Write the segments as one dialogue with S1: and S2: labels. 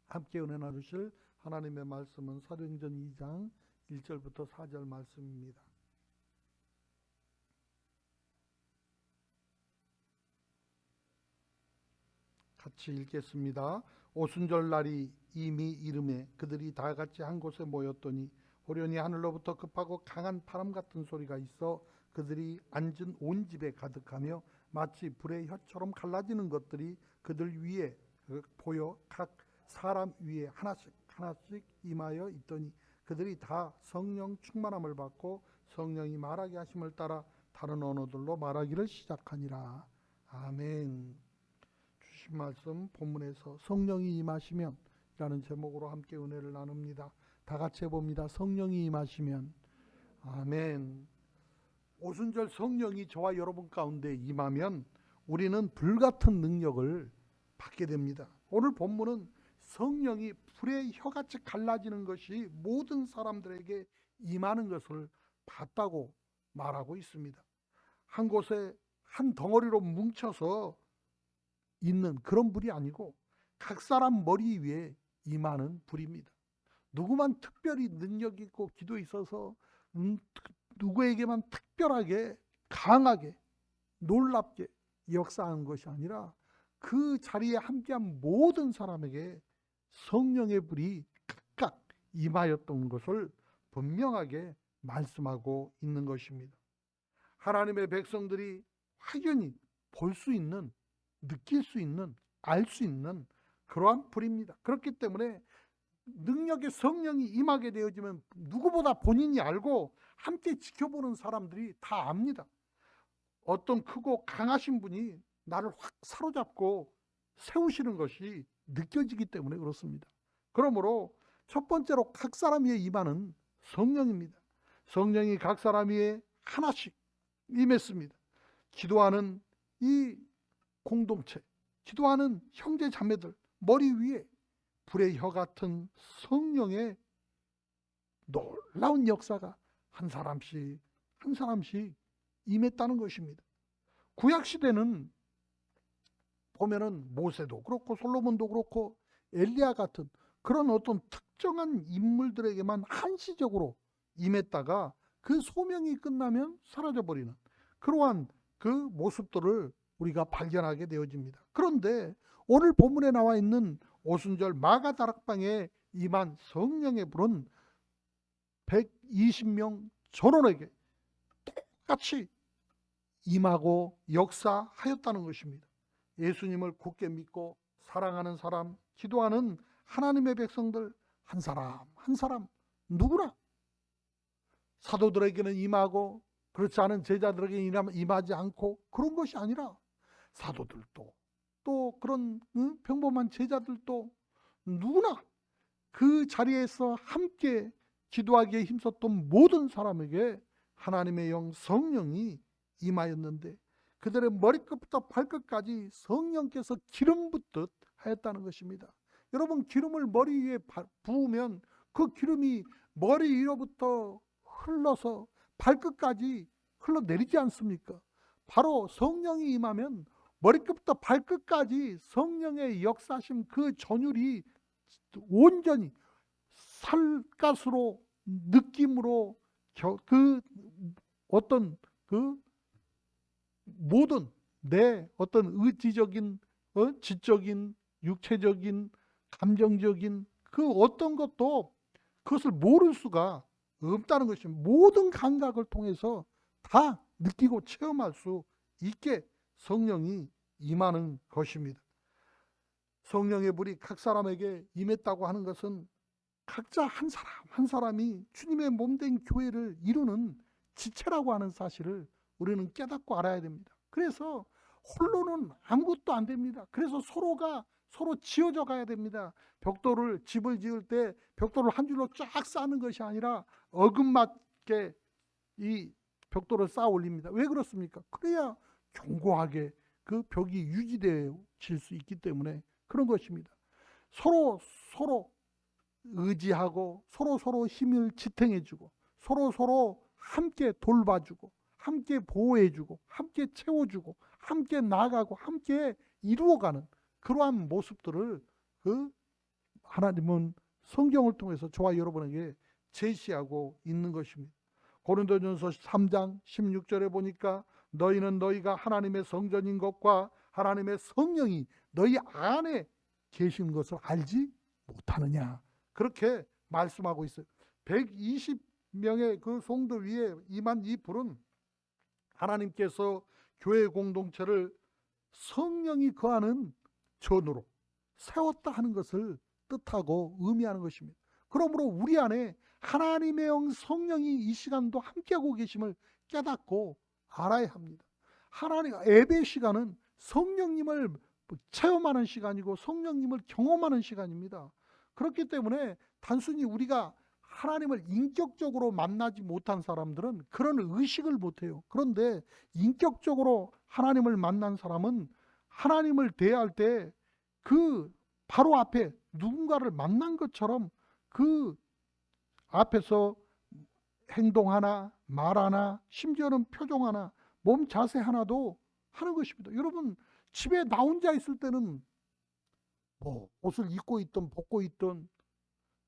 S1: 함께 은혜 나누실 하나님의 말씀은 사도행전 2장 1절부터 4절 말씀입니다. 같이 읽겠습니다. 오순절 날이 이미 이르매 그들이 다 같이 한 곳에 모였더니 호련히 하늘로부터 급하고 강한 바람 같은 소리가 있어 그들이 앉은 온 집에 가득하며 마치 불의 혀처럼 갈라지는 것들이 그들 위에 보여 각 사람 위에 하나씩 임하여 있더니 그들이 다 성령 충만함을 받고 성령이 말하게 하심을 따라 다른 언어들로 말하기를 시작하니라. 아멘. 주신 말씀 본문에서 성령이 임하시면 라는 제목으로 함께 은혜를 나눕니다. 다 같이 해봅니다. 성령이 임하시면. 아멘. 오순절 성령이 저와 여러분 가운데 임하면 우리는 불같은 능력을 받게 됩니다. 오늘 본문은 성령이 불의 혀같이 갈라지는 것이 모든 사람들에게 임하는 것을 봤다고 말하고 있습니다. 한 곳에 한 덩어리로 뭉쳐서 있는 그런 불이 아니고 각 사람 머리 위에 임하는 불입니다. 누구만 특별히 능력 있고 기도 있어서 누구에게만 특별하게 강하게 놀랍게 역사하는 것이 아니라 그 자리에 함께한 모든 사람에게 성령의 불이 각각 임하였던 것을 분명하게 말씀하고 있는 것입니다. 하나님의 백성들이 확연히 볼 수 있는, 느낄 수 있는, 알 수 있는 그러한 불입니다. 그렇기 때문에 능력의 성령이 임하게 되어지면 누구보다 본인이 알고 함께 지켜보는 사람들이 다 압니다. 어떤 크고 강하신 분이 나를 확 사로잡고 세우시는 것이 느껴지기 때문에 그렇습니다. 그러므로 첫 번째로 각 사람 위에 임하는 성령입니다. 성령이 각 사람 위에 하나씩 임했습니다. 기도하는 이 공동체, 기도하는 형제 자매들 머리 위에 불의 혀 같은 성령의 놀라운 역사가 한 사람씩 임했다는 것입니다. 구약시대는 보면은 모세도 그렇고 솔로몬도 그렇고 엘리야 같은 그런 어떤 특정한 인물들에게만 한시적으로 임했다가 그 소명이 끝나면 사라져버리는 그러한 그 모습들을 우리가 발견하게 되어집니다. 그런데 오늘 본문에 나와 있는 오순절 마가다락방에 임한 성령의 불은 120명 전원에게 똑같이 임하고 역사하였다는 것입니다. 예수님을 굳게 믿고 사랑하는 사람, 기도하는 하나님의 백성들 한 사람 한 사람 누구나 사도들에게는 임하고 그렇지 않은 제자들에게는 임하지 않고 그런 것이 아니라 사도들도 또 그런 평범한 제자들도 누구나 그 자리에서 함께 기도하기에 힘썼던 모든 사람에게 하나님의 영 성령이 임하였는데 그들의 머리끝부터 발끝까지 성령께서 기름 붓듯 하였다는 것입니다. 여러분, 기름을 머리 위에 부으면 그 기름이 머리 위로부터 흘러서 발끝까지 흘러내리지 않습니까? 바로 성령이 임하면 머리끝부터 발끝까지 성령의 역사심 그 전율이 온전히 살갗으로 느낌으로 그 어떤 그 모든 내 어떤 의지적인 지적인 육체적인 감정적인 그 어떤 것도 그것을 모를 수가 없다는 것입니다. 모든 감각을 통해서 다 느끼고 체험할 수 있게 성령이 임하는 것입니다. 성령의 불이 각 사람에게 임했다고 하는 것은 각자 한 사람 한 사람이 주님의 몸된 교회를 이루는 지체라고 하는 사실을 우리는 깨닫고 알아야 됩니다. 그래서 홀로는 아무것도 안 됩니다. 그래서 서로가 서로 지어져 가야 됩니다. 벽돌을 집을 지을 때 벽돌을 한 줄로 쫙 쌓는 것이 아니라 어긋맞게 이 벽돌을 쌓아 올립니다. 왜 그렇습니까? 그래야 견고하게 그 벽이 유지되어질 수 있기 때문에 그런 것입니다. 서로 의지하고 서로 힘을 지탱해주고 서로 함께 돌봐주고 함께 보호해주고 함께 채워주고 함께 나아가고 함께 이루어가는 그러한 모습들을 하나님은 성경을 통해서 저와 여러분에게 제시하고 있는 것입니다. 고린도전서 3장 16절에 보니까 너희는 너희가 하나님의 성전인 것과 하나님의 성령이 너희 안에 계신 것을 알지 못하느냐, 그렇게 말씀하고 있어요. 120명의 그 성도 위에 임한 이 불은 하나님께서 교회 공동체를 성령이 거하는 전으로 세웠다 하는 것을 뜻하고 의미하는 것입니다. 그러므로 우리 안에 하나님의 영 성령이 이 시간도 함께하고 계심을 깨닫고 알아야 합니다. 하나님 예배 시간은 성령님을 체험하는 시간이고 성령님을 경험하는 시간입니다. 그렇기 때문에 단순히 우리가 하나님을 인격적으로 만나지 못한 사람들은 그런 의식을 못해요. 그런데 인격적으로 하나님을 만난 사람은 하나님을 대할 때 그 바로 앞에 누군가를 만난 것처럼 그 앞에서 행동 하나, 말 하나, 심지어는 표정 하나, 몸 자세 하나도 하는 것입니다. 여러분, 집에 나 혼자 있을 때는 뭐 옷을 입고 있든 벗고 있든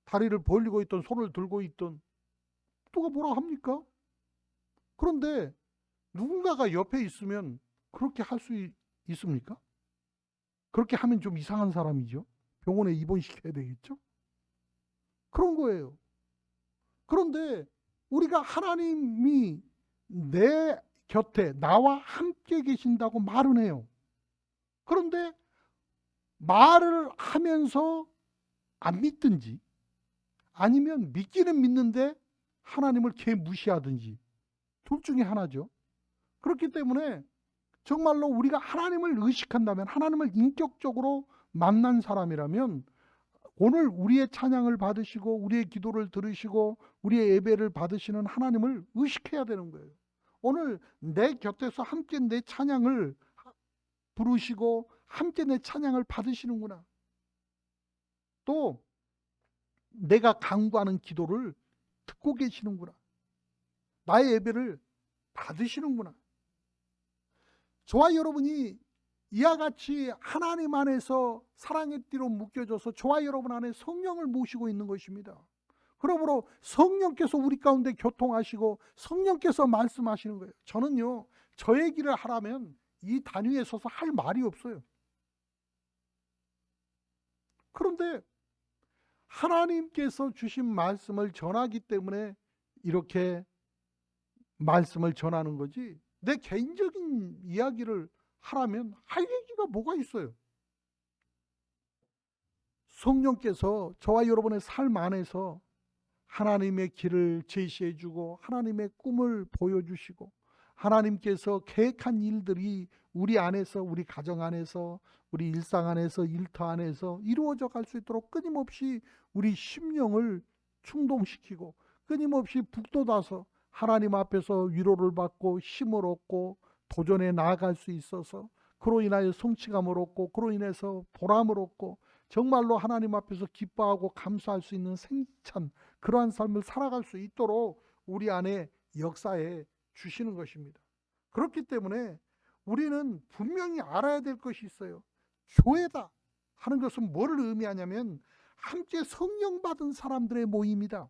S1: 다리를 벌리고 있든 손을 들고 있든 누가 뭐라 합니까? 그런데 누군가가 옆에 있으면 그렇게 할 수 있습니까? 그렇게 하면 좀 이상한 사람이죠. 병원에 입원시켜야 되겠죠? 그런 거예요. 그런데 우리가 하나님이 내 곁에 나와 함께 계신다고 말은 해요. 그런데 말을 하면서 안 믿든지 아니면 믿기는 믿는데 하나님을 개무시하든지 둘 중에 하나죠. 그렇기 때문에 정말로 우리가 하나님을 의식한다면, 하나님을 인격적으로 만난 사람이라면 오늘 우리의 찬양을 받으시고 우리의 기도를 들으시고 우리의 예배를 받으시는 하나님을 의식해야 되는 거예요. 오늘 내 곁에서 함께 내 찬양을 부르시고 함께 내 찬양을 받으시는구나. 또 내가 간구하는 기도를 듣고 계시는구나. 나의 예배를 받으시는구나. 저와 여러분이 이와 같이 하나님 안에서 사랑의 띠로 묶여져서 저와 여러분 안에 성령을 모시고 있는 것입니다. 그러므로 성령께서 우리 가운데 교통하시고 성령께서 말씀하시는 거예요. 저는요, 저 얘기를 하라면 이 단위에 서서 할 말이 없어요. 그런데 하나님께서 주신 말씀을 전하기 때문에 이렇게 말씀을 전하는 거지, 내 개인적인 이야기를 하라면 할 얘기가 뭐가 있어요? 성령께서 저와 여러분의 삶 안에서 하나님의 길을 제시해 주고 하나님의 꿈을 보여주시고 하나님께서 계획한 일들이 우리 안에서, 우리 가정 안에서, 우리 일상 안에서, 일터 안에서 이루어져 갈 수 있도록 끊임없이 우리 심령을 충동시키고 끊임없이 북돋아서 하나님 앞에서 위로를 받고 힘을 얻고 도전에 나아갈 수 있어서 그로 인하여 성취감을 얻고 그로 인해서 보람을 얻고 정말로 하나님 앞에서 기뻐하고 감사할 수 있는 생찬 그러한 삶을 살아갈 수 있도록 우리 안에 역사해 주시는 것입니다. 그렇기 때문에 우리는 분명히 알아야 될 것이 있어요. 교회다 하는 것은 뭐를 의미하냐면 함께 성령 받은 사람들의 모임이다.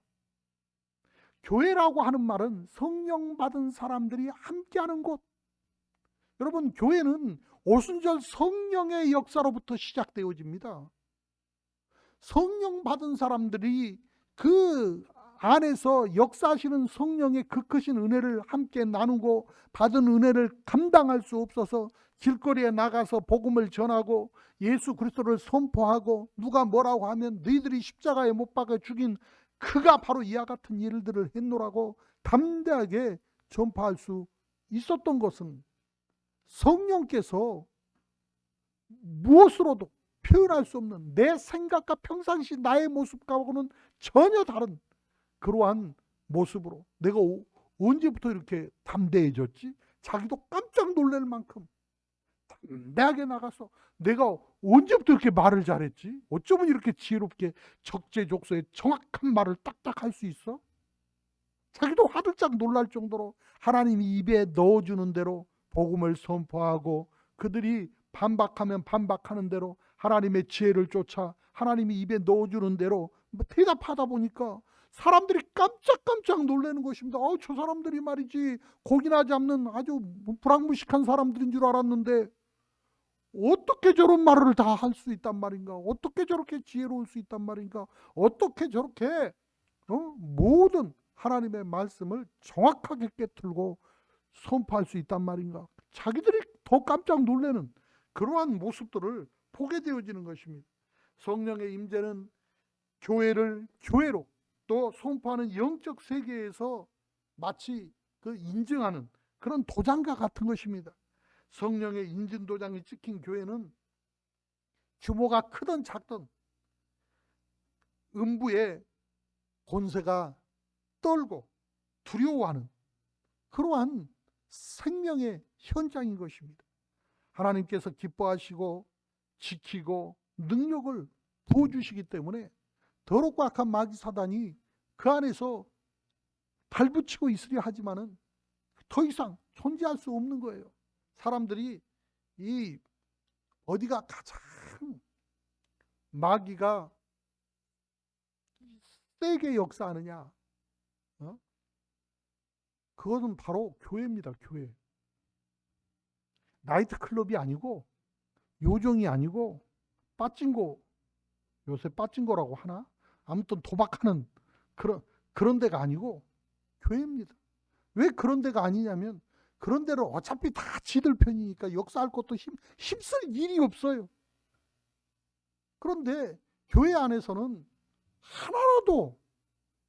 S1: 교회라고 하는 말은 성령 받은 사람들이 함께하는 곳. 여러분, 교회는 오순절 성령의 역사로부터 시작되어집니다. 성령 받은 사람들이 그 안에서 역사하시는 성령의 그 크신 은혜를 함께 나누고 받은 은혜를 감당할 수 없어서 길거리에 나가서 복음을 전하고 예수 그리스도를 선포하고 누가 뭐라고 하면 너희들이 십자가에 못 박아 죽인 그가 바로 이와 같은 일들을 했노라고 담대하게 전파할 수 있었던 것은 성령께서 무엇으로도 표현할 수 없는 내 생각과 평상시 나의 모습과는 전혀 다른 그러한 모습으로 내가 언제부터 이렇게 담대해졌지? 자기도 깜짝 놀랄 만큼 담대하게 나가서 내가 언제부터 이렇게 말을 잘했지? 어쩌면 이렇게 지혜롭게 적재적소에 정확한 말을 딱딱 할 수 있어? 자기도 화들짝 놀랄 정도로 하나님이 입에 넣어주는 대로 복음을 선포하고 그들이 반박하면 반박하는 대로 하나님의 지혜를 쫓아 하나님이 입에 넣어주는 대로 대답하다 보니까 사람들이 깜짝깜짝 놀라는 것입니다. 저 사람들이 말이지 고기나 잡는 아주 불황무식한 사람들인 줄 알았는데 어떻게 저런 말을 다 할 수 있단 말인가? 어떻게 저렇게 지혜로울 수 있단 말인가? 어떻게 저렇게 모든 하나님의 말씀을 정확하게 깨뜨리고 선포할 수 있단 말인가? 자기들이 더 깜짝 놀라는 그러한 모습들을 보게 되어지는 것입니다. 성령의 임재는 교회를 교회로 또 선포하는 영적 세계에서 마치 그 인증하는 그런 도장과 같은 것입니다. 성령의 인증 도장이 찍힌 교회는 규모가 크든 작든 음부의 권세가 떨고 두려워하는 그러한 생명의 현장인 것입니다. 하나님께서 기뻐하시고 지키고 능력을 부어주시기 때문에 더럽고 악한 마귀 사단이 그 안에서 발붙이고 있으려 하지만은 더 이상 존재할 수 없는 거예요. 사람들이 이 어디가 가장 마귀가 세게 역사하느냐? 그것은 바로 교회입니다. 교회. 나이트클럽이 아니고 요정이 아니고 빠찡고, 요새 빠찡거라고 하나? 아무튼 도박하는 그런 데가 아니고 교회입니다. 왜 그런 데가 아니냐면 그런 데를 어차피 다 지들 편이니까 역사할 것도 힘쓸 일이 없어요. 그런데 교회 안에서는 하나라도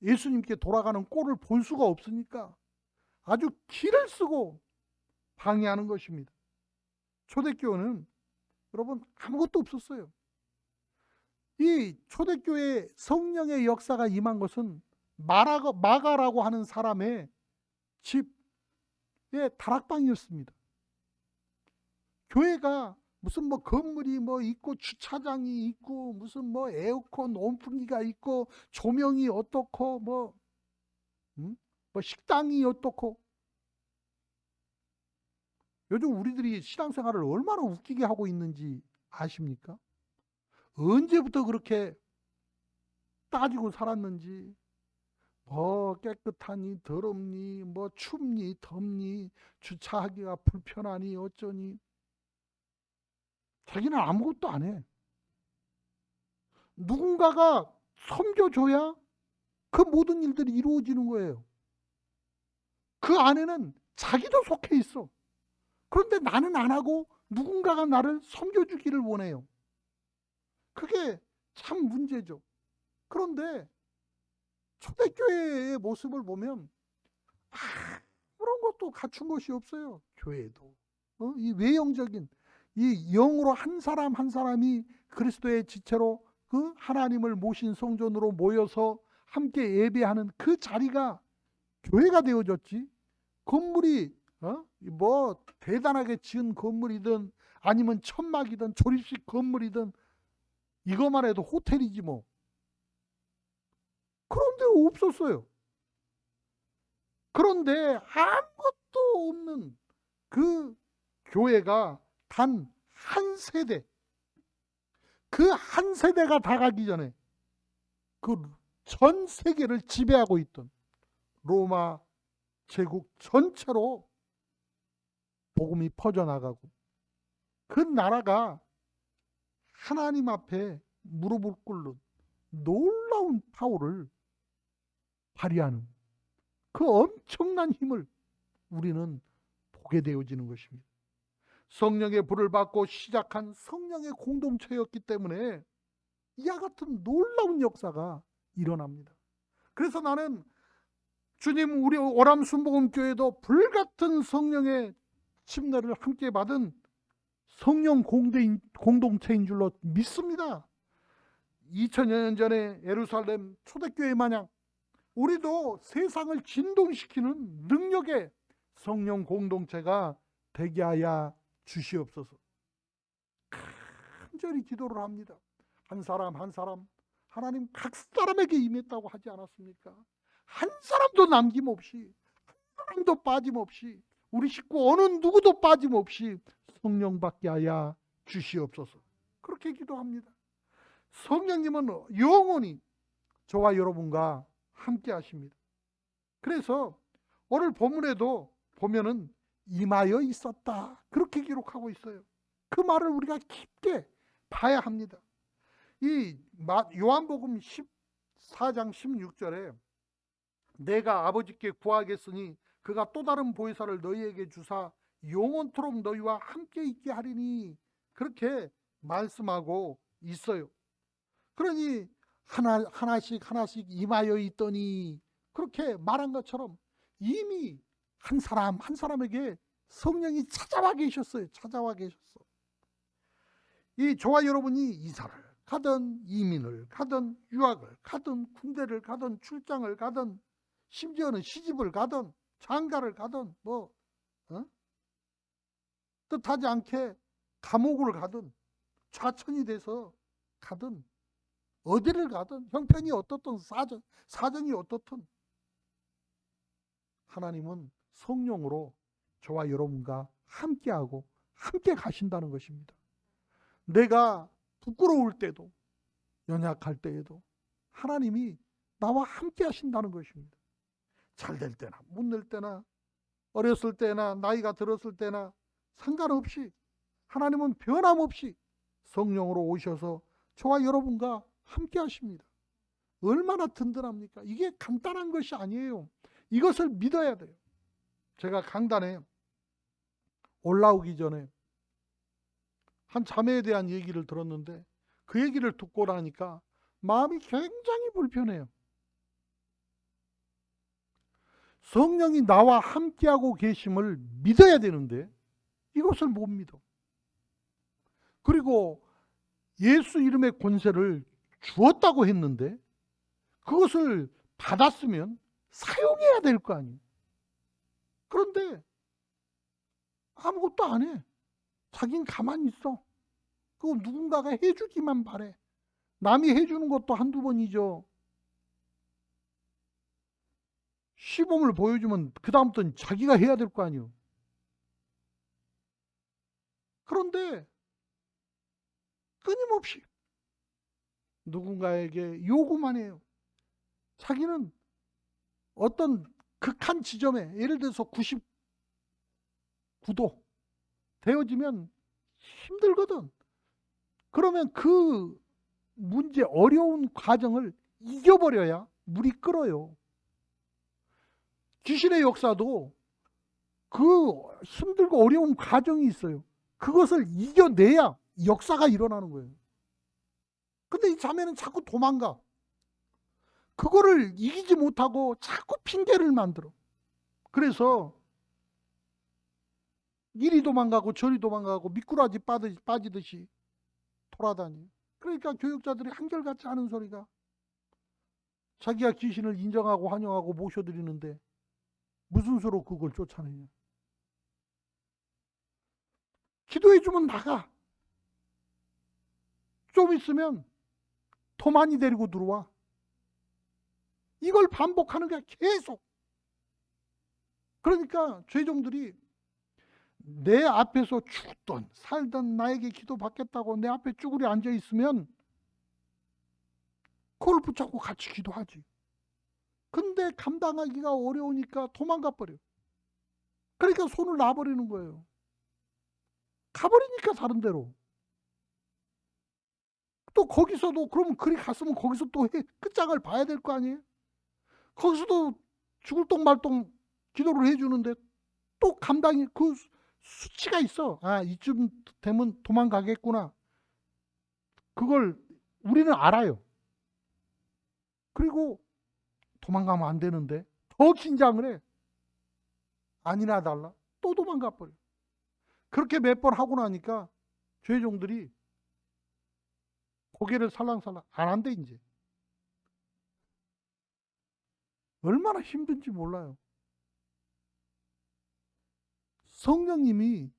S1: 예수님께 돌아가는 꼴을 볼 수가 없으니까 아주 기를 쓰고 방해하는 것입니다. 초대교회는 여러분 아무것도 없었어요. 이 초대교회 성령의 역사가 임한 것은 마가라고 하는 사람의 집의 다락방이었습니다. 교회가 무슨 건물이 있고 주차장이 있고 무슨 에어컨 온풍기가 있고 조명이 어떻고 식당이 어떻고. 요즘 우리들이 신앙생활을 얼마나 웃기게 하고 있는지 아십니까? 언제부터 그렇게 따지고 살았는지, 깨끗하니 더럽니 춥니 덥니 주차하기가 불편하니 어쩌니. 자기는 아무것도 안 해. 누군가가 섬겨줘야 그 모든 일들이 이루어지는 거예요. 그 안에는 자기도 속해 있어. 그런데 나는 안 하고 누군가가 나를 섬겨주기를 원해요. 그게 참 문제죠. 그런데 초대교회의 모습을 보면 그런 것도 갖춘 것이 없어요. 교회도 이 외형적인 이 영으로 한 사람 한 사람이 그리스도의 지체로 그 하나님을 모신 성전으로 모여서 함께 예배하는 그 자리가 교회가 되어졌지. 건물이 대단하게 지은 건물이든 아니면 천막이든 조립식 건물이든 이것만 해도 호텔이지 뭐. 그런데 없었어요. 그런데 아무것도 없는 그 교회가 단 한 세대, 그 한 세대가 다 가기 전에 그 전 세계를 지배하고 있던 로마 제국 전체로 복음이 퍼져나가고 그 나라가 하나님 앞에 무릎을 꿇는 놀라운 파워를 발휘하는 그 엄청난 힘을 우리는 보게 되어지는 것입니다. 성령의 불을 받고 시작한 성령의 공동체였기 때문에 이와 같은 놀라운 역사가 일어납니다. 그래서 나는 주님 우리 오람 순복음교회도 불같은 성령의 침례를 함께 받은 성령 공동체인 줄로 믿습니다. 2000여 년 전에 예루살렘 초대교회 마냥 우리도 세상을 진동시키는 능력의 성령 공동체가 되게 하여 주시옵소서. 간절히 기도를 합니다. 한 사람 한 사람 하나님 각 사람에게 임했다고 하지 않았습니까? 한 사람도 남김없이, 한 사람도 빠짐없이, 우리 식구 어느 누구도 빠짐없이 성령 받게 하여 주시옵소서. 그렇게 기도합니다. 성령님은 영원히 저와 여러분과 함께 하십니다. 그래서 오늘 본문에도 보면은 임하여 있었다, 그렇게 기록하고 있어요. 그 말을 우리가 깊게 봐야 합니다. 이 요한복음 14장 16절에 내가 아버지께 구하겠으니 그가 또 다른 보혜사를 너희에게 주사 영원토록 너희와 함께 있게 하리니, 그렇게 말씀하고 있어요. 그러니 하나씩 임하여 있더니, 그렇게 말한 것처럼 이미 한 사람 한 사람에게 성령이 찾아와 계셨어요. 찾아와 계셨어. 이 저와 여러분이 이사를 가든 이민을 가든 유학을 가든 군대를 가든 출장을 가든 심지어는 시집을 가든 장가를 가든 뜻하지 않게 감옥을 가든 좌천이 돼서 가든 어디를 가든 형편이 어떻든 사정이 어떻든 하나님은 성령으로 저와 여러분과 함께하고 함께 가신다는 것입니다. 내가 부끄러울 때도 연약할 때에도 하나님이 나와 함께 하신다는 것입니다. 잘 될 때나 못 될 때나 어렸을 때나 나이가 들었을 때나 상관없이 하나님은 변함없이 성령으로 오셔서 저와 여러분과 함께 하십니다. 얼마나 든든합니까? 이게 간단한 것이 아니에요. 이것을 믿어야 돼요. 제가 강단에 올라오기 전에 한 자매에 대한 얘기를 들었는데 그 얘기를 듣고 나니까 마음이 굉장히 불편해요. 성령이 나와 함께하고 계심을 믿어야 되는데 이것을 못 믿어. 그리고 예수 이름의 권세를 주었다고 했는데 그것을 받았으면 사용해야 될 거 아니에요. 그런데 아무것도 안 해. 자긴 가만히 있어. 그거 누군가가 해주기만 바래. 남이 해주는 것도 한두 번이죠. 시범을 보여주면 그 다음부터는 자기가 해야 될 거 아니에요. 그런데 끊임없이 누군가에게 요구만 해요. 자기는 어떤 극한 지점에, 예를 들어서 99도 되어지면 힘들거든. 그러면 그 문제, 어려운 과정을 이겨버려야 물이 끓어요. 귀신의 역사도 그 힘들고 어려운 과정이 있어요. 그것을 이겨내야 역사가 일어나는 거예요. 근데 이 자매는 자꾸 도망가. 그거를 이기지 못하고 자꾸 핑계를 만들어. 그래서 이리 도망가고 저리 도망가고 미꾸라지 빠지듯이 돌아다니. 그러니까 교육자들이 한결같이 하는 소리가 자기가 귀신을 인정하고 환영하고 모셔드리는데 무슨 수로 그걸 쫓아내냐. 기도해주면 나가. 좀 있으면 더 많이 데리고 들어와. 이걸 반복하는 거야, 계속. 그러니까 죄종들이 내 앞에서 죽든 살든 나에게 기도 받겠다고 내 앞에 쭈그려 앉아 있으면 그걸 붙잡고 같이 기도하지. 근데 감당하기가 어려우니까 도망가 버려. 그러니까 손을 놔버리는 거예요. 가버리니까 다른 데로. 또 거기서도 그러면 그리 갔으면 거기서 또 끝장을 봐야 될 거 아니에요. 거기서도 죽을 똥 말 똥 기도를 해주는데 또 감당이 그 수치가 있어. 아, 이쯤 되면 도망가겠구나. 그걸 우리는 알아요. 그리고 도망가면 안 되는데 더 긴장을 해. 아니나 달라 또 도망가 버려. 그렇게 몇 번 하고 나니까 죄종들이 고개를 살랑살랑 안 한대. 이제 얼마나 힘든지 몰라요. 성령님이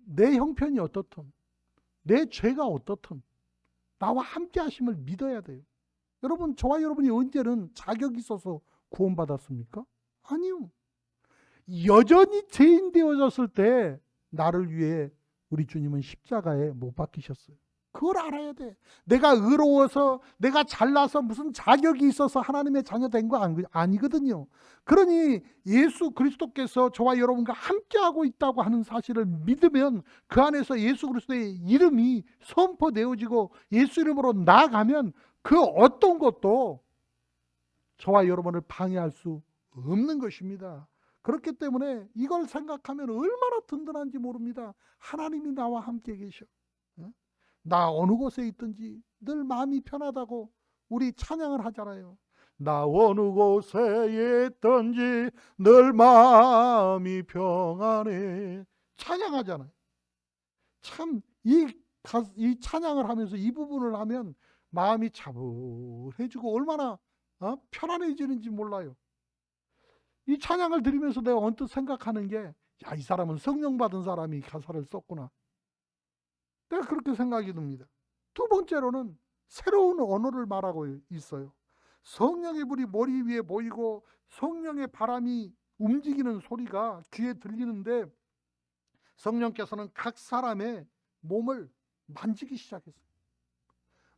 S1: 내 형편이 어떻든 내 죄가 어떻든 나와 함께 하심을 믿어야 돼요. 여러분, 저와 여러분이 언제는 자격이 있어서 구원받았습니까? 아니요. 여전히 죄인 되어졌을 때 나를 위해 우리 주님은 십자가에 못 박히셨어요. 그걸 알아야 돼. 내가 의로워서, 내가 잘나서 무슨 자격이 있어서 하나님의 자녀 된 거 아니거든요. 그러니 예수 그리스도께서 저와 여러분과 함께하고 있다고 하는 사실을 믿으면 그 안에서 예수 그리스도의 이름이 선포되어지고 예수 이름으로 나아가면 그 어떤 것도 저와 여러분을 방해할 수 없는 것입니다. 그렇기 때문에 이걸 생각하면 얼마나 든든한지 모릅니다. 하나님이 나와 함께 계셔. 나 어느 곳에 있든지 늘 마음이 편하다고 우리 찬양을 하잖아요. 나 어느 곳에 있든지 늘 마음이 평안해. 찬양하잖아요. 참 이 찬양을 하면서 이 부분을 하면 마음이 차분해지고 얼마나 편안해지는지 몰라요. 이 찬양을 들으면서 내가 언뜻 생각하는 게, 야, 이 사람은 성령 받은 사람이 가사를 썼구나. 내가 그렇게 생각이 듭니다. 두 번째로는 새로운 언어를 말하고 있어요. 성령의 불이 머리 위에 보이고 성령의 바람이 움직이는 소리가 귀에 들리는데 성령께서는 각 사람의 몸을 만지기 시작했어요.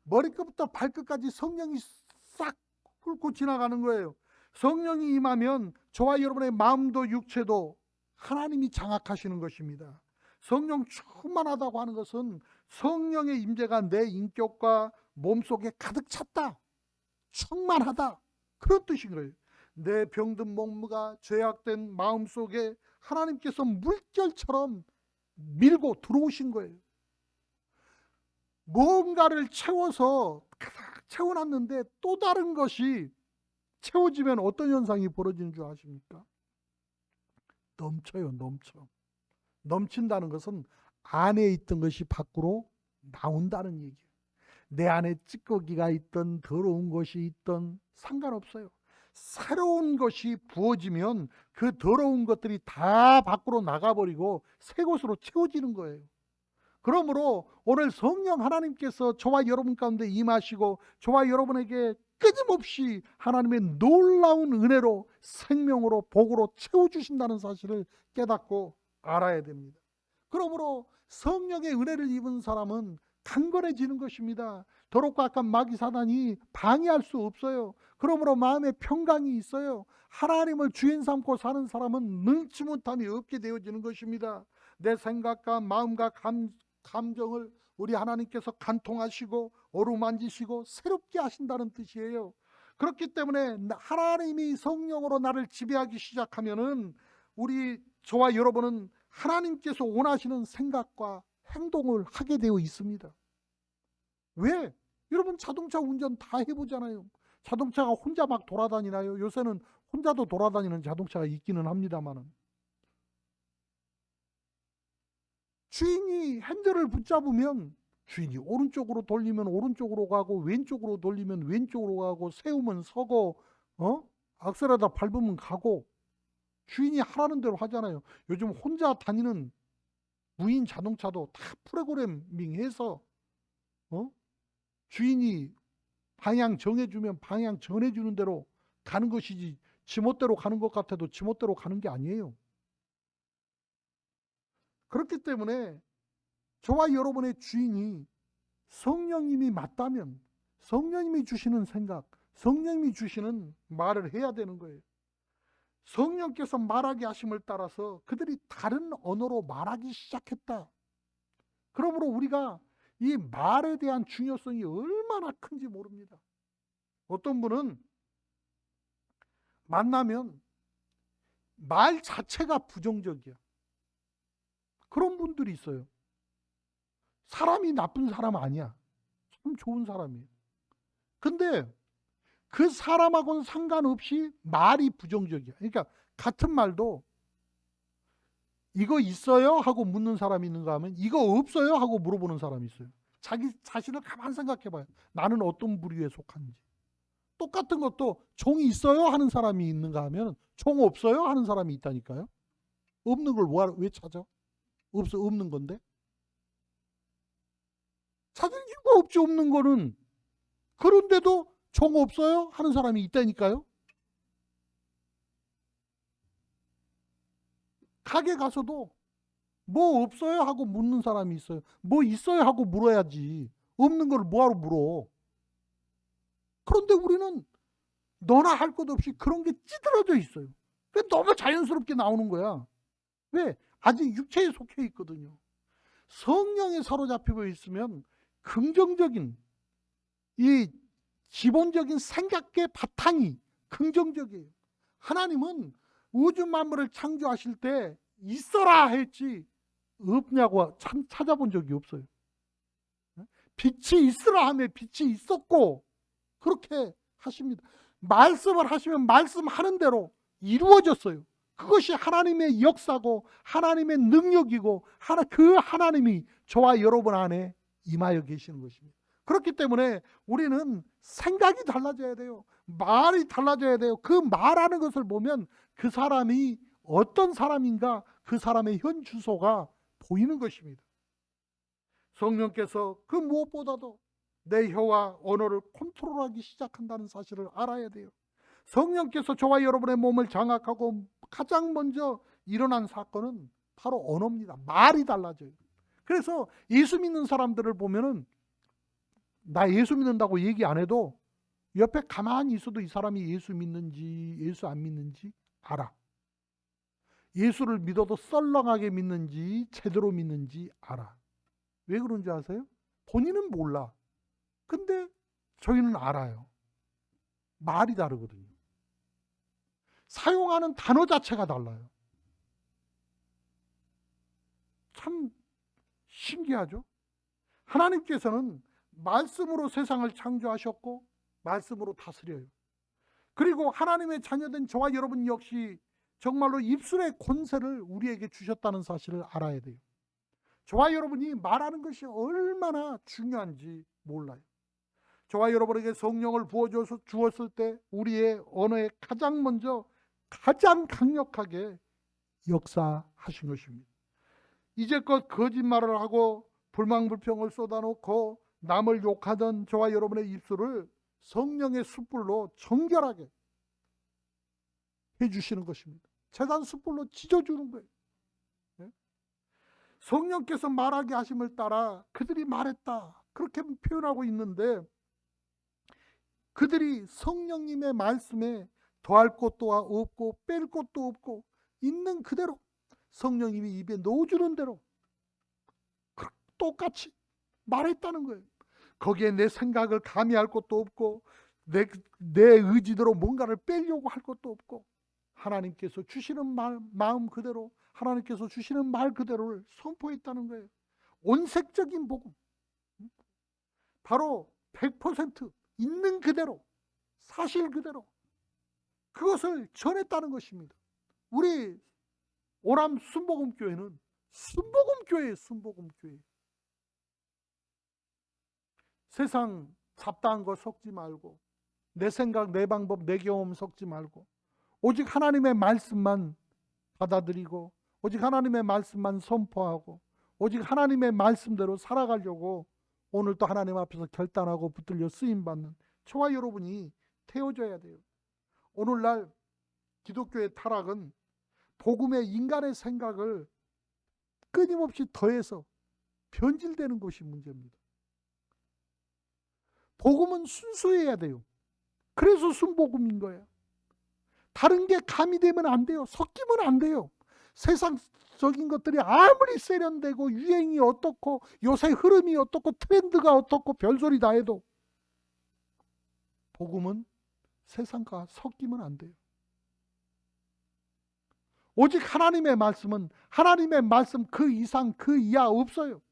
S1: 머리끝부터 발끝까지 성령이 싹 훑고 지나가는 거예요. 성령이 임하면 저와 여러분의 마음도 육체도 하나님이 장악하시는 것입니다. 성령 충만하다고 하는 것은 성령의 임재가 내 인격과 몸속에 가득 찼다, 충만하다, 그런 뜻인 거예요. 내 병든 몸무가 죄악된 마음속에 하나님께서 물결처럼 밀고 들어오신 거예요. 뭔가를 채워서 가득 채워놨는데 또 다른 것이 채워지면 어떤 현상이 벌어지는 줄 아십니까? 넘쳐요. 넘친다는 것은 안에 있던 것이 밖으로 나온다는 얘기예요. 내 안에 찌꺼기가 있던 더러운 것이 있던 상관없어요. 새로운 것이 부어지면 그 더러운 것들이 다 밖으로 나가버리고 새 것으로 채워지는 거예요. 그러므로 오늘 성령 하나님께서 저와 여러분 가운데 임하시고 저와 여러분에게 끊임없이 하나님의 놀라운 은혜로 생명으로 복으로 채워주신다는 사실을 깨닫고 알아야 됩니다. 그러므로 성령의 은혜를 입은 사람은 강건해지는 것입니다. 더럽고 악한 마귀 사단이 방해할 수 없어요. 그러므로 마음에 평강이 있어요. 하나님을 주인 삼고 사는 사람은 능치 못함이 없게 되어지는 것입니다. 내 생각과 마음과 감정을 우리 하나님께서 간통하시고 어루만지시고 새롭게 하신다는 뜻이에요. 그렇기 때문에 하나님이 성령으로 나를 지배하기 시작하면은 저와 여러분은 하나님께서 원하시는 생각과 행동을 하게 되어 있습니다. 왜? 여러분 자동차 운전 다 해보잖아요. 자동차가 혼자 막 돌아다니나요? 요새는 혼자도 돌아다니는 자동차가 있기는 합니다만은 주인이 핸들을 붙잡으면 주인이 오른쪽으로 돌리면 오른쪽으로 가고 왼쪽으로 돌리면 왼쪽으로 가고 세우면 서고 악셀에다 밟으면 가고 주인이 하라는 대로 하잖아요. 요즘 혼자 다니는 무인 자동차도 다 프로그래밍해서 주인이 방향 정해주면 방향 전해주는 대로 가는 것이지 지멋대로 가는 것 같아도 지멋대로 가는 게 아니에요. 그렇기 때문에 저와 여러분의 주인이 성령님이 맞다면 성령님이 주시는 생각, 성령님이 주시는 말을 해야 되는 거예요. 성령께서 말하게 하심을 따라서 그들이 다른 언어로 말하기 시작했다. 그러므로 우리가 이 말에 대한 중요성이 얼마나 큰지 모릅니다. 어떤 분은 만나면 말 자체가 부정적이야. 그런 분들이 있어요. 사람이 나쁜 사람 아니야. 참 좋은 사람이에요. 근데 그 사람하고는 상관없이 말이 부정적이야. 그러니까 같은 말도 이거 있어요? 하고 묻는 사람이 있는가 하면 이거 없어요? 하고 물어보는 사람이 있어요. 자기 자신을 가만 생각해 봐요. 나는 어떤 부류에 속하는지. 똑같은 것도 종이 있어요? 하는 사람이 있는가 하면 종 없어요? 하는 사람이 있다니까요. 없는 걸 왜 찾아? 없는 건데. 찾을 이유가 없지, 없는 거는. 그런데도 종 없어요? 하는 사람이 있다니까요. 가게 가서도 뭐 없어요? 하고 묻는 사람이 있어요. 뭐 있어요? 하고 물어야지. 없는 걸 뭐하러 물어? 그런데 우리는 너나 할 것 없이 그런 게 찌들어져 있어요. 그게 너무 자연스럽게 나오는 거야. 왜? 아직 육체에 속해 있거든요. 성령에 사로잡히고 있으면 긍정적인 이 기본적인 생각의 바탕이 긍정적이에요. 하나님은 우주 만물을 창조하실 때 있어라 했지 없냐고 참 찾아본 적이 없어요. 빛이 있으라 하면 빛이 있었고 그렇게 하십니다. 말씀을 하시면 말씀하는 대로 이루어졌어요. 그것이 하나님의 역사고 하나님의 능력이고 그 하나님이 저와 여러분 안에 임하여 계시는 것입니다. 그렇기 때문에 우리는 생각이 달라져야 돼요. 말이 달라져야 돼요. 그 말하는 것을 보면 그 사람이 어떤 사람인가 그 사람의 현 주소가 보이는 것입니다. 성령께서 그 무엇보다도 내 혀와 언어를 컨트롤하기 시작한다는 사실을 알아야 돼요. 성령께서 저와 여러분의 몸을 장악하고 가장 먼저 일어난 사건은 바로 언어입니다. 말이 달라져요. 그래서 예수 믿는 사람들을 보면은 나 예수 믿는다고 얘기 안 해도 옆에 가만히 있어도 이 사람이 예수 믿는지 예수 안 믿는지 알아. 예수를 믿어도 썰렁하게 믿는지 제대로 믿는지 알아. 왜 그런지 아세요? 본인은 몰라. 근데 저희는 알아요. 말이 다르거든요. 사용하는 단어 자체가 달라요. 참 신기하죠? 하나님께서는 말씀으로 세상을 창조하셨고 말씀으로 다스려요. 그리고 하나님의 자녀된 저와 여러분 역시 정말로 입술의 권세를 우리에게 주셨다는 사실을 알아야 돼요. 저와 여러분이 말하는 것이 얼마나 중요한지 몰라요. 저와 여러분에게 성령을 주었을 때 우리의 언어에 가장 먼저 가장 강력하게 역사하신 것입니다. 이제껏 거짓말을 하고 불만불평을 쏟아놓고 남을 욕하던 저와 여러분의 입술을 성령의 숯불로 정결하게 해주시는 것입니다. 제단 숯불로 지져주는 거예요. 성령께서 말하게 하심을 따라 그들이 말했다 그렇게 표현하고 있는데 그들이 성령님의 말씀에 더할 것도 없고 뺄 것도 없고 있는 그대로 성령님이 입에 넣어주는 대로 똑같이 말했다는 거예요. 거기에 내 생각을 가미할 것도 없고 내 의지대로 뭔가를 빼려고 할 것도 없고 하나님께서 주시는 마음 그대로 하나님께서 주시는 말 그대로를 선포했다는 거예요. 온색적인 복음, 바로 100% 있는 그대로 사실 그대로 그것을 전했다는 것입니다. 우리 오람 순복음교회는 순복음교회예요. 순복음교회. 세상 잡다한 거 섞지 말고 내 생각, 내 방법, 내 경험 섞지 말고 오직 하나님의 말씀만 받아들이고 오직 하나님의 말씀만 선포하고 오직 하나님의 말씀대로 살아가려고 오늘 또 하나님 앞에서 결단하고 붙들려 쓰임받는 저와 여러분이 되어져야 돼요. 오늘날 기독교의 타락은 복음의 인간의 생각을 끊임없이 더해서 변질되는 것이 문제입니다. 복음은 순수해야 돼요. 그래서 순복음인 거예요. 다른 게 가미되면 안 돼요. 섞이면 안 돼요. 세상적인 것들이 아무리 세련되고 유행이 어떻고 요새 흐름이 어떻고 트렌드가 어떻고 별소리 다 해도 복음은 세상과 섞이면 안 돼요. 오직 하나님의 말씀은 하나님의 말씀 그 이상 그 이하 없어요.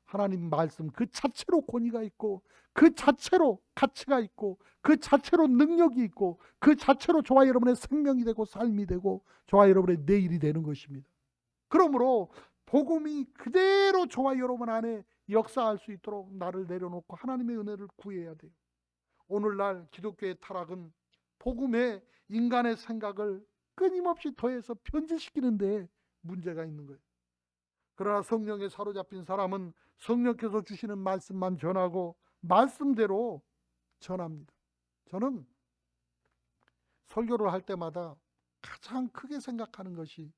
S1: 하나님 말씀 그 자체로 권위가 있고 그 자체로 가치가 있고 그 자체로 능력이 있고 그 자체로 저와 여러분의 생명이 되고 삶이 되고 저와 여러분의 내일이 되는 것입니다. 그러므로 복음이 그대로 저와 여러분 안에 역사할 수 있도록 나를 내려놓고 하나님의 은혜를 구해야 돼요. 오늘날 기독교의 타락은 복음에 인간의 생각을 끊임없이 더해서 변질시키는 데 문제가 있는 거예요. 그러나 성령에 사로잡힌 사람은 성령께서 주시는 말씀만 전하고 말씀대로 전합니다. 저는 설교를 할 때마다 가장 크게 생각하는 것이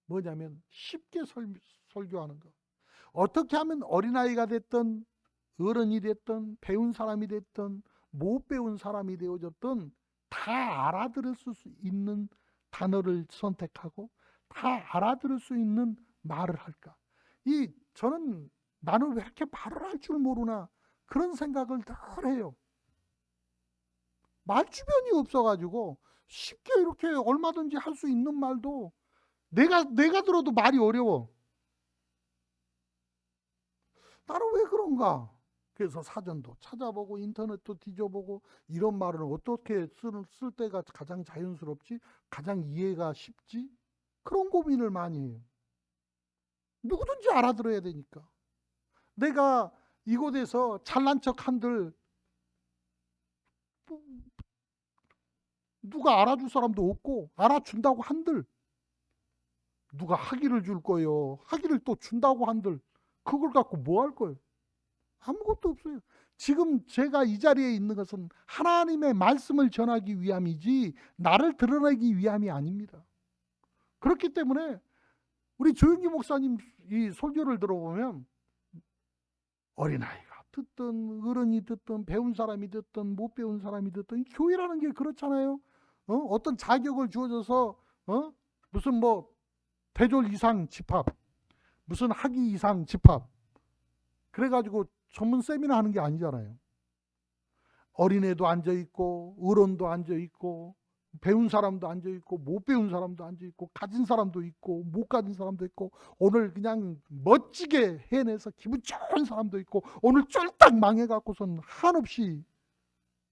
S1: 뭐냐면 쉽게 설교하는 것. 어떻게 하면 어린아이가 됐든 어른이 됐든 배운 사람이 됐든 못 배운 사람이 되어졌든 다 알아들을 수 있는 단어를 선택하고 다 알아들을 수 있는 말을 할까? 저는 나는 왜 이렇게 말을 할 줄 모르나 그런 생각을 늘 해요. 말 주변이 없어가지고 쉽게 이렇게 얼마든지 할 수 있는 말도 내가 들어도 말이 어려워. 나는 왜 그런가? 그래서 사전도 찾아보고 인터넷도 뒤져보고 이런 말을 어떻게 쓸 때가 가장 자연스럽지? 가장 이해가 쉽지? 그런 고민을 많이 해요. 누구든지 알아들어야 되니까. 내가 이곳에서 잘난 척 한들 누가 알아줄 사람도 없고 알아준다고 한들 누가 학위를 줄 거예요. 학위를 또 준다고 한들 그걸 갖고 뭐 할 거예요? 아무것도 없어요. 지금 제가 이 자리에 있는 것은 하나님의 말씀을 전하기 위함이지 나를 드러내기 위함이 아닙니다. 그렇기 때문에 우리 조영기 목사님 이 설교를 들어보면 어린아이가 듣든 어른이 듣든 배운 사람이 듣든 못 배운 사람이 듣든 교회라는 게 그렇잖아요. 어떤 자격을 주어져서 무슨 뭐 대졸 이상 집합, 무슨 학위 이상 집합 그래가지고 전문 세미나 하는 게 아니잖아요. 어린애도 앉아있고 어른도 앉아있고 배운 사람도 앉아있고 못 배운 사람도 앉아있고 가진 사람도 있고 못 가진 사람도 있고 오늘 그냥 멋지게 해내서 기분 좋은 사람도 있고 오늘 쫄딱 망해갖고선 한없이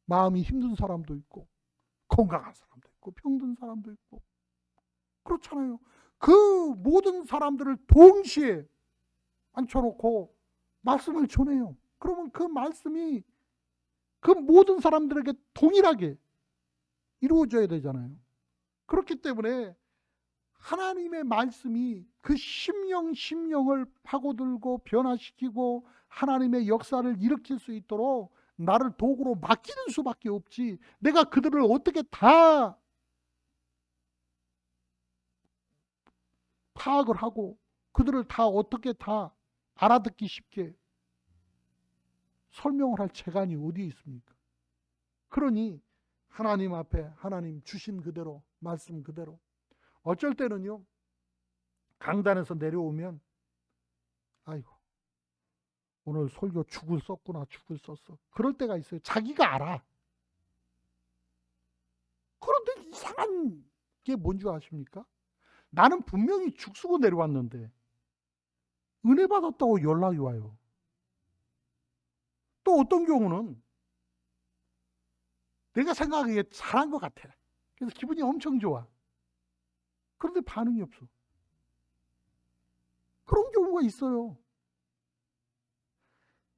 S1: 마음이 힘든 사람도 있고 건강한 사람도 있고 병든 사람도 있고 그렇잖아요. 그 모든 사람들을 동시에 앉혀놓고 말씀을 전해요. 그러면 그 말씀이 그 모든 사람들에게 동일하게 이루어져야 되잖아요. 그렇기 때문에 하나님의 말씀이 그 심령을 파고들고 변화시키고 하나님의 역사를 일으킬 수 있도록 나를 도구로 맡기는 수밖에 없지 내가 그들을 어떻게 다 파악을 하고 그들을 다 어떻게 다 알아듣기 쉽게 설명을 할 재간이 어디에 있습니까? 그러니 하나님 앞에 하나님 주신 그대로 말씀 그대로 어쩔 때는요 강단에서 내려오면 아이고 오늘 설교 죽을 썼구나 죽을 썼어 그럴 때가 있어요. 자기가 알아. 그런데 이상한 게 뭔지 아십니까? 나는 분명히 죽 쓰고 내려왔는데 은혜 받았다고 연락이 와요. 또 어떤 경우는 내가 생각하기에 잘한 것 같아. 그래서 기분이 엄청 좋아. 그런데 반응이 없어. 그런 경우가 있어요.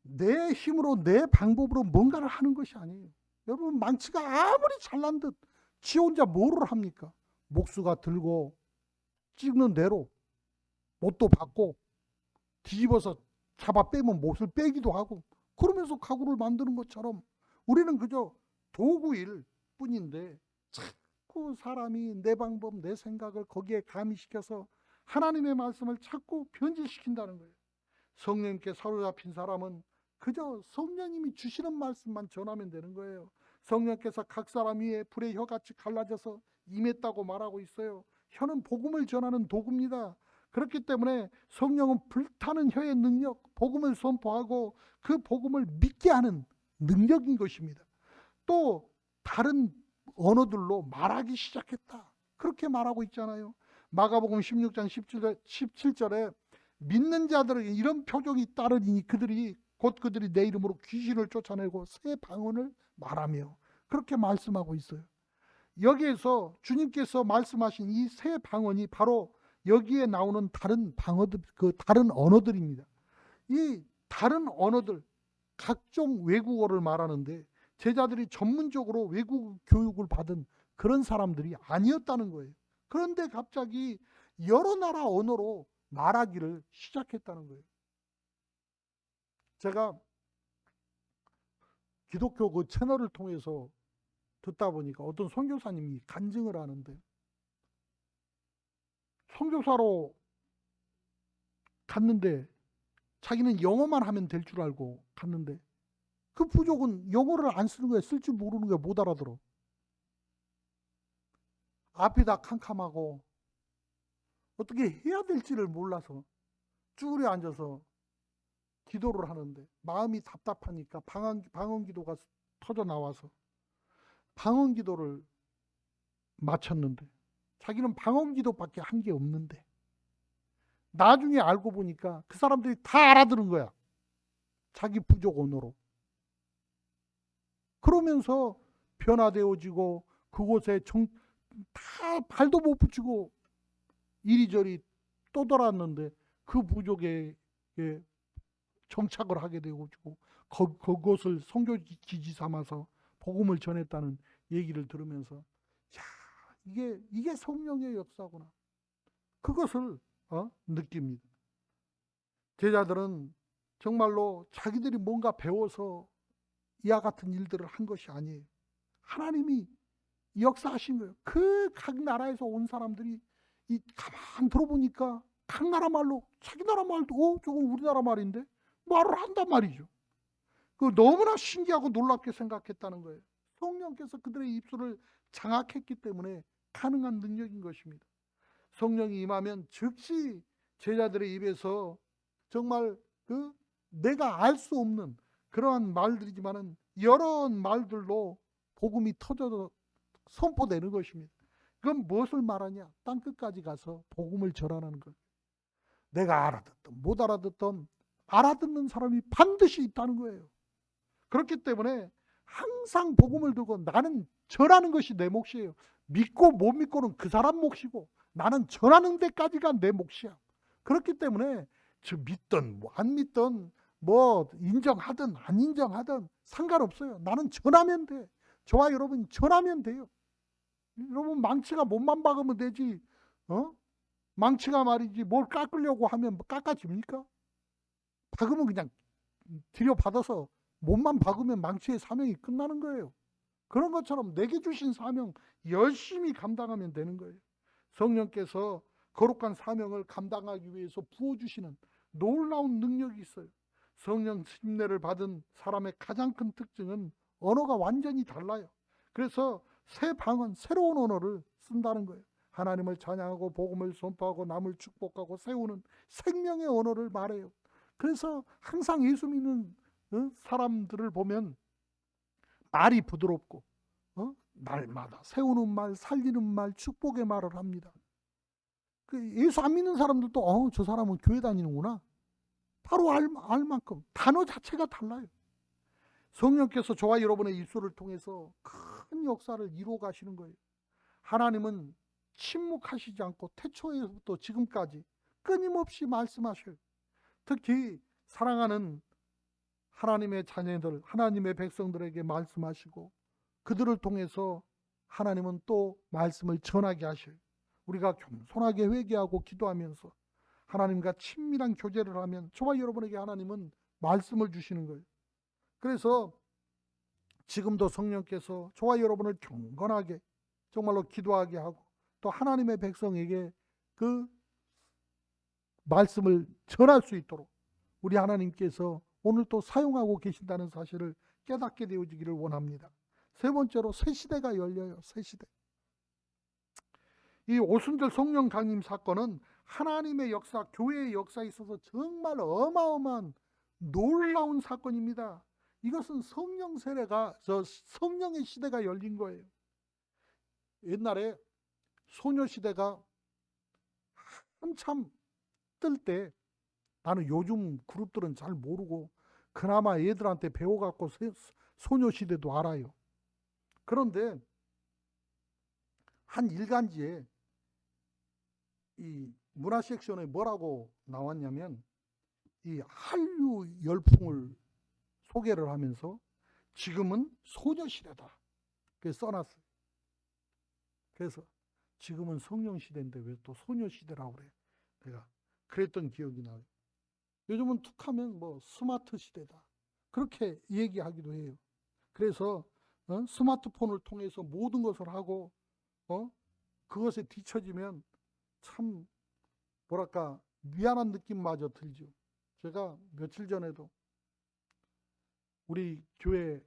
S1: 내 힘으로 내 방법으로 뭔가를 하는 것이 아니에요. 여러분 망치가 아무리 잘난 듯 지 혼자 뭐를 합니까? 목수가 들고 찍는 대로 못도 받고 뒤집어서 잡아 빼면 못을 빼기도 하고 그러면서 가구를 만드는 것처럼 우리는 그저 도구일 뿐인데 자꾸 사람이 내 방법 내 생각을 거기에 가미시켜서 하나님의 말씀을 자꾸 변질시킨다는 거예요. 성령님께 사로잡힌 사람은 그저 성령님이 주시는 말씀만 전하면 되는 거예요. 성령께서 각 사람 위에 불의 혀같이 갈라져서 임했다고 말하고 있어요. 혀는 복음을 전하는 도구입니다. 그렇기 때문에 성령은 불타는 혀의 능력, 복음을 선포하고 그 복음을 믿게 하는 능력인 것입니다. 또 다른 언어들로 말하기 시작했다. 그렇게 말하고 있잖아요. 마가복음 16장 17절에 믿는 자들에게 이런 표적이 따르니 그들이 내 이름으로 귀신을 쫓아내고 새 방언을 말하며 그렇게 말씀하고 있어요. 여기에서 주님께서 말씀하신 이 새 방언이 바로 여기에 나오는 다른 방언들, 그 다른 언어들입니다. 이 다른 언어들, 각종 외국어를 말하는데 제자들이 전문적으로 외국 교육을 받은 그런 사람들이 아니었다는 거예요. 그런데 갑자기 여러 나라 언어로 말하기를 시작했다는 거예요. 제가 기독교 그 채널을 통해서 듣다 보니까 어떤 선교사님이 간증을 하는데 선교사로 갔는데 자기는 영어만 하면 될 줄 알고 갔는데 그 부족은 영어를 안 쓰는 거야. 쓸 줄 모르는 거야. 못 알아들어. 앞이 다 캄캄하고 어떻게 해야 될지를 몰라서 쭈그려 앉아서 기도를 하는데 마음이 답답하니까 방언 기도가 터져 나와서 방언 기도를 마쳤는데 자기는 방언 기도밖에 한 게 없는데 나중에 알고 보니까 그 사람들이 다 알아들은 거야. 자기 부족 언어로. 그러면서 변화되어지고 그곳에 다 발도 못 붙이고 이리저리 떠돌았는데 그 부족에 정착을 하게 되어지고 그곳을 선교 기지 삼아서 복음을 전했다는 얘기를 들으면서 야, 이게 성령의 역사구나. 그것을 느낍니다. 제자들은 정말로 자기들이 뭔가 배워서 이와 같은 일들을 한 것이 아니에요. 하나님이 역사하신 거예요. 그 각 나라에서 온 사람들이 가만 들어보니까 각 나라 말로 자기 나라 말도 저건 우리나라 말인데 말을 한단 말이죠. 그 너무나 신기하고 놀랍게 생각했다는 거예요. 성령께서 그들의 입술을 장악했기 때문에 가능한 능력인 것입니다. 성령이 임하면 즉시 제자들의 입에서 정말 내가 알 수 없는 그러한 말들이지만은 여러 말들로 복음이 터져 선포되는 것입니다. 그건 무엇을 말하냐? 땅끝까지 가서 복음을 전하는 것. 내가 알아듣든 못 알아듣든 알아듣는 사람이 반드시 있다는 거예요. 그렇기 때문에 항상 복음을 들고 나는 전하는 것이 내 몫이에요. 믿고 못 믿고는 그 사람 몫이고 나는 전하는 데까지가 내 몫이야. 그렇기 때문에 믿든 안 믿든 인정하든 안 인정하든 상관없어요. 나는 전하면 돼. 저와 여러분 전하면 돼요. 여러분 망치가 못만 박으면 되지. 망치가 말이지 뭘 깎으려고 하면 깎아집니까? 박으면 그냥 들여받아서 못만 박으면 망치의 사명이 끝나는 거예요. 그런 것처럼 내게 주신 사명 열심히 감당하면 되는 거예요. 성령께서 거룩한 사명을 감당하기 위해서 부어주시는 놀라운 능력이 있어요. 성령 침례를 받은 사람의 가장 큰 특징은 언어가 완전히 달라요. 그래서 새 방언, 새로운 언어를 쓴다는 거예요. 하나님을 찬양하고 복음을 선포하고 남을 축복하고 세우는 생명의 언어를 말해요. 그래서 항상 예수 믿는 사람들을 보면 말이 부드럽고 날마다 세우는 말, 살리는 말, 축복의 말을 합니다. 예수 안 믿는 사람들도 저 사람은 교회 다니는구나. 바로 알 만큼 단어 자체가 달라요. 성령께서 저와 여러분의 입술을 통해서 큰 역사를 이루어 가시는 거예요. 하나님은 침묵하시지 않고 태초에부터 지금까지 끊임없이 말씀하셔요. 특히 사랑하는 하나님의 자녀들, 하나님의 백성들에게 말씀하시고 그들을 통해서 하나님은 또 말씀을 전하게 하셔요. 우리가 겸손하게 회개하고 기도하면서 하나님과 친밀한 교제를 하면 저와 여러분에게 하나님은 말씀을 주시는 거예요. 그래서 지금도 성령께서 저와 여러분을 경건하게 정말로 기도하게 하고 또 하나님의 백성에게 그 말씀을 전할 수 있도록 우리 하나님께서 오늘 또 사용하고 계신다는 사실을 깨닫게 되어지기를 원합니다. 세 번째로 새 시대가 열려요. 새 시대. 이 오순절 성령 강림 사건은 하나님의 역사, 교회의 역사에 있어서 정말 어마어마한 놀라운 사건입니다. 이것은 성령의 시대가 열린 거예요. 옛날에 소녀시대가 한참 뜰 때 나는 요즘 그룹들은 잘 모르고 그나마 애들한테 배워갖고 소녀시대도 알아요. 그런데 한 일간지에 이 문화 섹션에 뭐라고 나왔냐면 이 한류 열풍을 소개를 하면서 지금은 소녀시대다. 그래서 써놨어요. 그래서 지금은 성령시대인데 왜 또 소녀시대라고 그래. 내가 그랬던 기억이 나요. 요즘은 툭하면 스마트 시대다. 그렇게 얘기하기도 해요. 그래서 스마트폰을 통해서 모든 것을 하고 그것에 뒤처지면 참 미안한 느낌마저 들죠. 제가 며칠 전에도 우리 교회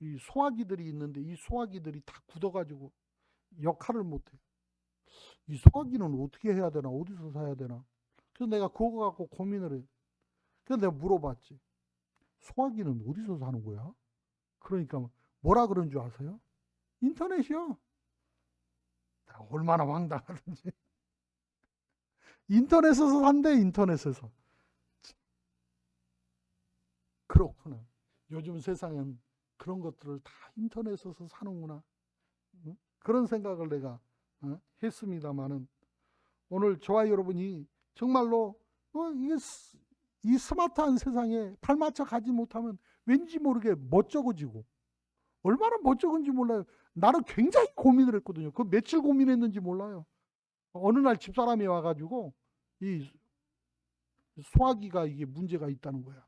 S1: 이 소화기들이 있는데 이 소화기들이 다 굳어가지고 역할을 못해요. 이 소화기는 어떻게 해야 되나? 어디서 사야 되나? 그래서 내가 그거 갖고 고민을 해. 그래서 내가 물어봤지. 소화기는 어디서 사는 거야? 그러니까 뭐라 그런 줄 아세요? 인터넷이요. 얼마나 황당하든지. 인터넷에서 산대, 인터넷에서. 그렇구나. 요즘 세상엔 그런 것들을 다 인터넷에서 사는구나. 응? 그런 생각을 내가 했습니다마는 오늘 저와 여러분이 정말로 이 스마트한 세상에 발맞춰 가지 못하면 왠지 모르게 멋쩍어지고 얼마나 멋쩍은지 몰라요. 나는 굉장히 고민을 했거든요. 그 며칠 고민했는지 몰라요. 어느 날 집사람이 와가지고 이 소화기가 이게 문제가 있다는 거야.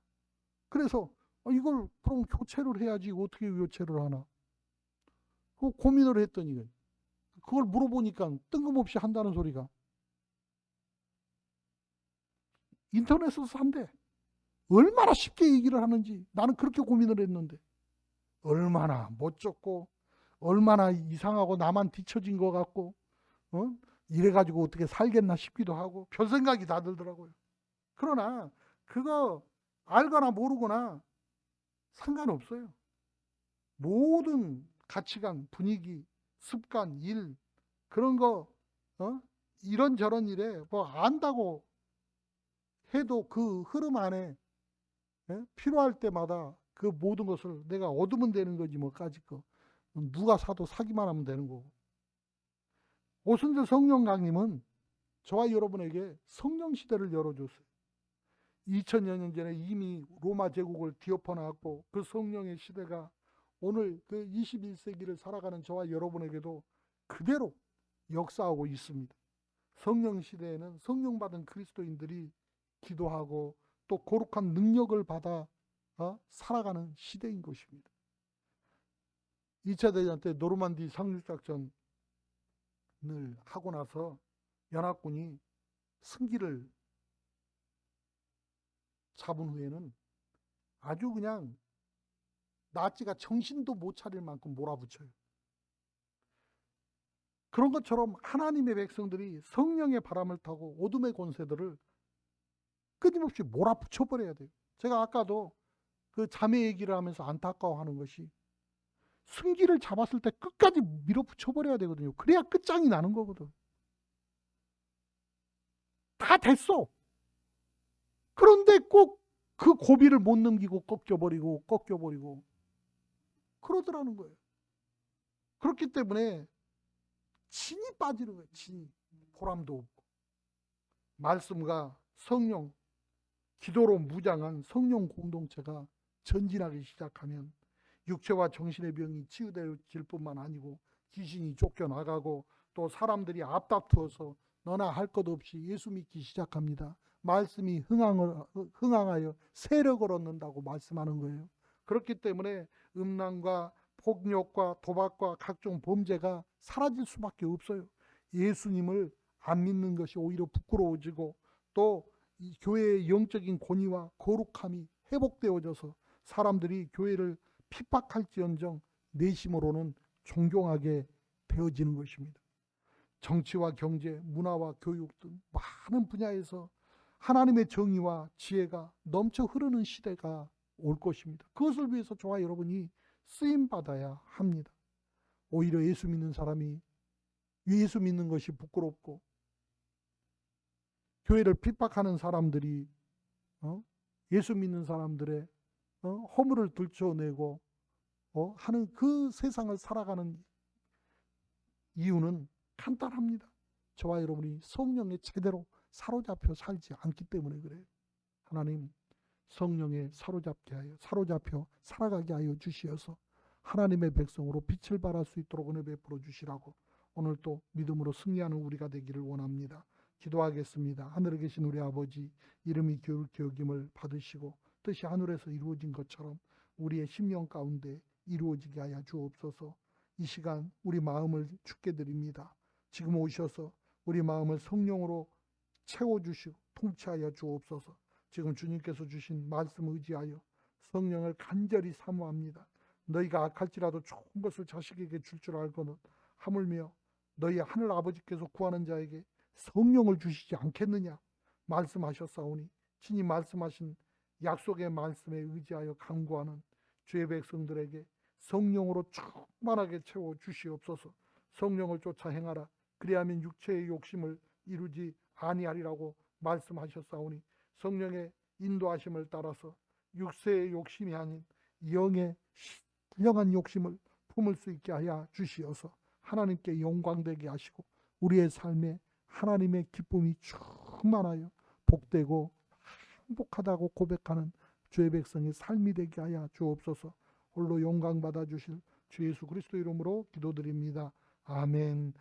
S1: 그래서 이걸 그럼 교체를 해야지 어떻게 교체를 하나. 그 고민을 했더니 그걸 물어보니까 뜬금없이 한다는 소리가 인터넷에서 산대. 얼마나 쉽게 얘기를 하는지 나는 그렇게 고민을 했는데 얼마나 멋졌고 얼마나 이상하고 나만 뒤처진 것 같고 이래가지고 어떻게 살겠나 싶기도 하고 별 생각이 다 들더라고요. 그러나 그거 알거나 모르거나 상관없어요. 모든 가치관, 분위기, 습관, 일 그런 거 이런저런 일에 뭐 안다고 해도 그 흐름 안에 필요할 때마다 그 모든 것을 내가 얻으면 되는 거지 뭐까짓 거 누가 사도 사기만 하면 되는 거고. 오순절 성령 강림은 저와 여러분에게 성령 시대를 열어줬어요. 2000여 년 전에 이미 로마 제국을 뒤엎어놨고 그 성령의 시대가 오늘 그 21세기를 살아가는 저와 여러분에게도 그대로 역사하고 있습니다. 성령 시대에는 성령 받은 그리스도인들이 기도하고 또 거룩한 능력을 받아 살아가는 시대인 것입니다. 2차 대전 때 노르만디 상륙작전을 하고 나서 연합군이 승기를 잡은 후에는 아주 그냥 나치가 정신도 못 차릴 만큼 몰아붙여요. 그런 것처럼 하나님의 백성들이 성령의 바람을 타고 어둠의 권세들을 끊임없이 몰아붙여버려야 돼요. 제가 아까도 그 자매 얘기를 하면서 안타까워하는 것이 승기를 잡았을 때 끝까지 밀어붙여버려야 되거든요. 그래야 끝장이 나는 거거든. 다 됐어. 그런데 꼭 그 고비를 못 넘기고 꺾여버리고 그러더라는 거예요. 그렇기 때문에 진이 빠지는 거예요. 진이. 보람도 없고. 말씀과 성령, 기도로 무장한 성령 공동체가 전진하기 시작하면 육체와 정신의 병이 치유될 뿐만 아니고 귀신이 쫓겨나가고 또 사람들이 앞다투어서 너나 할 것 없이 예수 믿기 시작합니다. 말씀이 흥황하여 세력을 얻는다고 말씀하는 거예요. 그렇기 때문에 음란과 폭력과 도박과 각종 범죄가 사라질 수밖에 없어요. 예수님을 안 믿는 것이 오히려 부끄러워지고 또 이 교회의 영적인 권위와 거룩함이 회복되어져서 사람들이 교회를 핍박할지언정 내심으로는 존경하게 되어지는 것입니다. 정치와 경제, 문화와 교육 등 많은 분야에서 하나님의 정의와 지혜가 넘쳐 흐르는 시대가 올 것입니다. 그것을 위해서 저와 여러분이 쓰임받아야 합니다. 오히려 예수 믿는 사람이 예수 믿는 것이 부끄럽고 교회를 핍박하는 사람들이 예수 믿는 사람들의 허물을 들춰내고 하는 그 세상을 살아가는 이유는 간단합니다. 저와 여러분이 성령에 제대로 사로잡혀 살지 않기 때문에 그래요. 하나님 성령에 사로잡혀 살아가게 하여 주시어서 하나님의 백성으로 빛을 발할 수 있도록 은혜 베풀어 주시라고 오늘 또 믿음으로 승리하는 우리가 되기를 원합니다. 기도하겠습니다. 하늘에 계신 우리 아버지, 이름이 거룩히 여김을 받으시고 뜻이 하늘에서 이루어진 것처럼 우리의 심령 가운데 이루어지게 하여 주옵소서. 이 시간 우리 마음을 주께 드립니다. 지금 오셔서 우리 마음을 성령으로 채워주시고 통치하여 주옵소서. 지금 주님께서 주신 말씀 의지하여 성령을 간절히 사모합니다. 너희가 악할지라도 좋은 것을 자식에게 줄 줄 알고는 하물며 너희 하늘 아버지께서 구하는 자에게 성령을 주시지 않겠느냐 말씀하셨사오니, 친히 말씀하신 약속의 말씀에 의지하여 간구하는 주의 백성들에게 성령으로 충만하게 채워 주시옵소서. 성령을 쫓아 행하라. 그리하면 육체의 욕심을 이루지 아니하리라고 말씀하셨사오니, 성령의 인도하심을 따라서 육체의 욕심이 아닌 영의 신령한 욕심을 품을 수 있게 하여 주시어서 하나님께 영광되게 하시고 우리의 삶에 하나님의 기쁨이 충만하여 복되고 행복하다고 고백하는 주의 백성의 삶이 되게 하여 주옵소서. 홀로 영광 받아 주실 주 예수 그리스도 이름으로 기도드립니다. 아멘.